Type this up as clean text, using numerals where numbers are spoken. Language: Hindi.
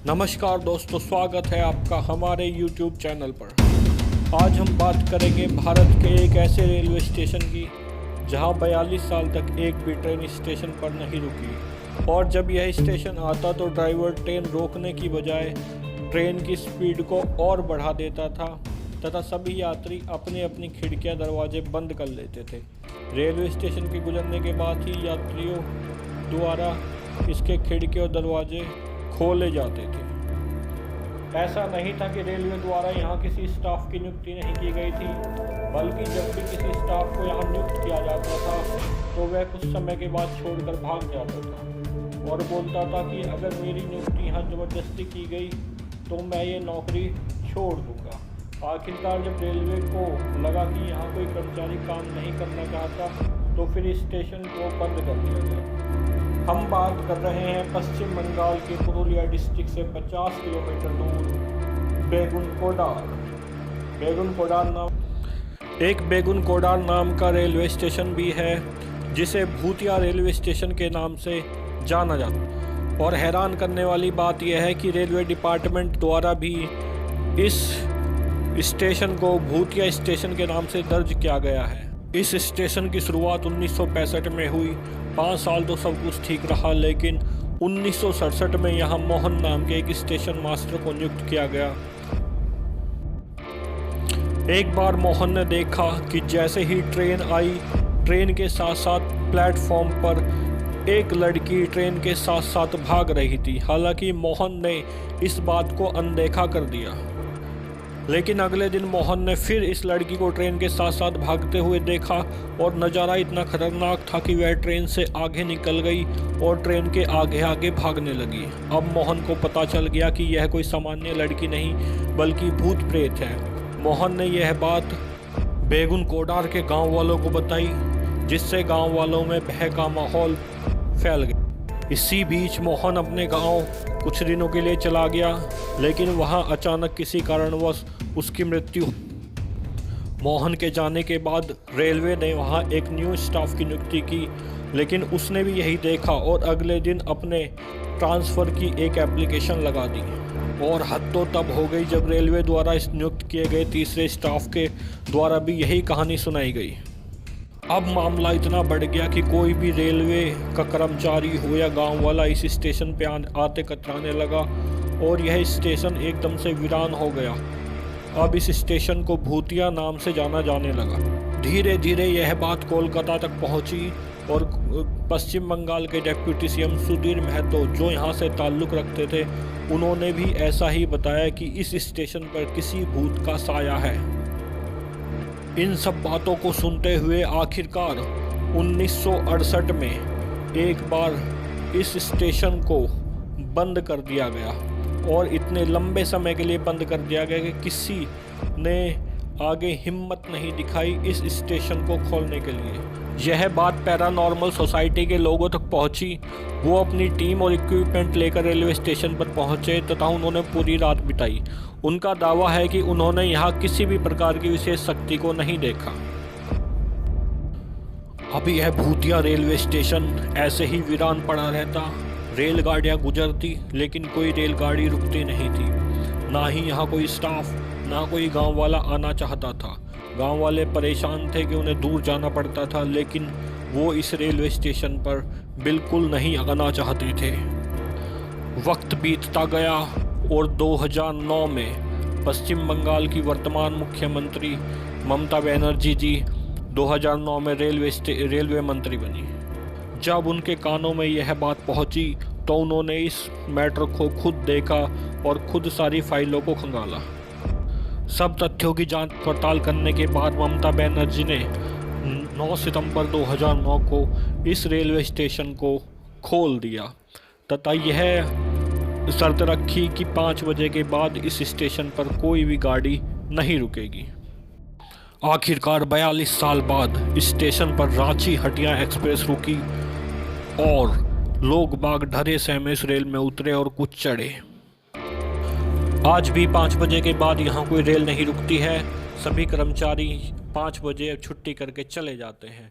नमस्कार दोस्तों, स्वागत है आपका हमारे YouTube चैनल पर। आज हम बात करेंगे भारत के एक ऐसे रेलवे स्टेशन की जहां 42 साल तक एक भी ट्रेन स्टेशन पर नहीं रुकी, और जब यह स्टेशन आता तो ड्राइवर ट्रेन रोकने की बजाय ट्रेन की स्पीड को और बढ़ा देता था तथा सभी यात्री अपनी अपनी खिड़कियां दरवाजे बंद कर लेते थे। रेलवे स्टेशन के गुजरने के बाद ही यात्रियों द्वारा इसके खिड़की और दरवाजे खोले जाते थे। ऐसा नहीं था कि रेलवे द्वारा यहाँ किसी स्टाफ की नियुक्ति नहीं की गई थी, बल्कि जब भी किसी स्टाफ को यहाँ नियुक्त किया जाता था तो वह कुछ समय के बाद छोड़कर भाग जाता था और बोलता था कि अगर मेरी नियुक्ति यहाँ ज़बरदस्ती की गई तो मैं ये नौकरी छोड़ दूँगा। आखिरकार जब रेलवे को लगा कि यहाँ कोई कर्मचारी काम नहीं करना चाहता तो फिर इस स्टेशन को बंद कर दिया गया। हम बात कर रहे हैं पश्चिम बंगाल के पुरुलिया डिस्ट्रिक्ट से 50 किलोमीटर दूर बेगुनकोडार नाम का रेलवे स्टेशन भी है, जिसे भूतिया रेलवे स्टेशन के नाम से जाना जाता। और हैरान करने वाली बात यह है कि रेलवे डिपार्टमेंट द्वारा भी इस स्टेशन को भूतिया स्टेशन के नाम से दर्ज किया गया है। इस स्टेशन की शुरुआत 1965 में हुई। 5 साल तो सब कुछ ठीक रहा, लेकिन 1967 में यहाँ मोहन नाम के एक स्टेशन मास्टर को नियुक्त किया गया। एक बार मोहन ने देखा कि जैसे ही ट्रेन आई, ट्रेन के साथ साथ प्लेटफॉर्म पर एक लड़की ट्रेन के साथ साथ भाग रही थी। हालांकि मोहन ने इस बात को अनदेखा कर दिया, लेकिन अगले दिन मोहन ने फिर इस लड़की को ट्रेन के साथ साथ भागते हुए देखा और नज़ारा इतना खतरनाक था कि वह ट्रेन से आगे निकल गई और ट्रेन के आगे आगे भागने लगी। अब मोहन को पता चल गया कि यह कोई सामान्य लड़की नहीं बल्कि भूत प्रेत है। मोहन ने यह बात बेगुनकोडार के गांव वालों को बताई, जिससे गांव वालों में भय का माहौल फैल गया। इसी बीच मोहन अपने गांव कुछ दिनों के लिए चला गया, लेकिन वहां अचानक किसी कारणवश उसकी मृत्यु। मोहन के जाने के बाद रेलवे ने वहां एक न्यू स्टाफ की नियुक्ति की, लेकिन उसने भी यही देखा और अगले दिन अपने ट्रांसफ़र की एक एप्लीकेशन लगा दी। और हद तो तब हो गई जब रेलवे द्वारा इस नियुक्त किए गए तीसरे स्टाफ के द्वारा भी यही कहानी सुनाई गई। अब मामला इतना बढ़ गया कि कोई भी रेलवे का कर्मचारी हो या गांव वाला इस स्टेशन पे आते कतराने लगा और यह स्टेशन एकदम से वीरान हो गया। अब इस स्टेशन को भूतिया नाम से जाना जाने लगा। धीरे धीरे यह बात कोलकाता तक पहुंची और पश्चिम बंगाल के डिप्टी सीएम सुधीर महतो, जो यहां से ताल्लुक़ रखते थे, उन्होंने भी ऐसा ही बताया कि इस स्टेशन पर किसी भूत का साया है। इन सब बातों को सुनते हुए आखिरकार 1968 में एक बार इस स्टेशन को बंद कर दिया गया, और इतने लंबे समय के लिए बंद कर दिया गया कि किसी ने आगे हिम्मत नहीं दिखाई इस स्टेशन को खोलने के लिए। यह बात पैरानॉर्मल सोसाइटी के लोगों तक पहुंची। वो अपनी टीम और इक्विपमेंट लेकर रेलवे स्टेशन पर पहुंचे तथा उन्होंने पूरी रात बिताई। उनका दावा है कि उन्होंने यहाँ किसी भी प्रकार की विशेष शक्ति को नहीं देखा। अभी यह भूतिया रेलवे स्टेशन ऐसे ही वीरान पड़ा रहता। रेलगाड़ियाँ गुजरती, लेकिन कोई रेलगाड़ी रुकती नहीं थी। ना ही यहाँ कोई स्टाफ, ना कोई गांव वाला आना चाहता था। गांव वाले परेशान थे कि उन्हें दूर जाना पड़ता था, लेकिन वो इस रेलवे स्टेशन पर बिल्कुल नहीं आना चाहते थे। वक्त बीतता गया और 2009 में पश्चिम बंगाल की वर्तमान मुख्यमंत्री ममता बनर्जी जी 2009 में रेलवे मंत्री बनी। जब उनके कानों में यह बात पहुंची तो उन्होंने इस मैटर को खुद देखा और खुद सारी फाइलों को खंगाला। सब तथ्यों की जांच पड़ताल करने के बाद ममता बनर्जी ने 9 सितंबर 2009 को इस रेलवे स्टेशन को खोल दिया तथा यह शर्त रखी कि 5 बजे के बाद इस स्टेशन पर कोई भी गाड़ी नहीं रुकेगी। आखिरकार 42 साल बाद स्टेशन पर रांची हटिया एक्सप्रेस रुकी और लोग बाग डरे सहमे इस रेल में उतरे और कुछ चढ़े। आज भी 5 बजे के बाद यहाँ कोई रेल नहीं रुकती है। सभी कर्मचारी 5 बजे छुट्टी करके चले जाते हैं।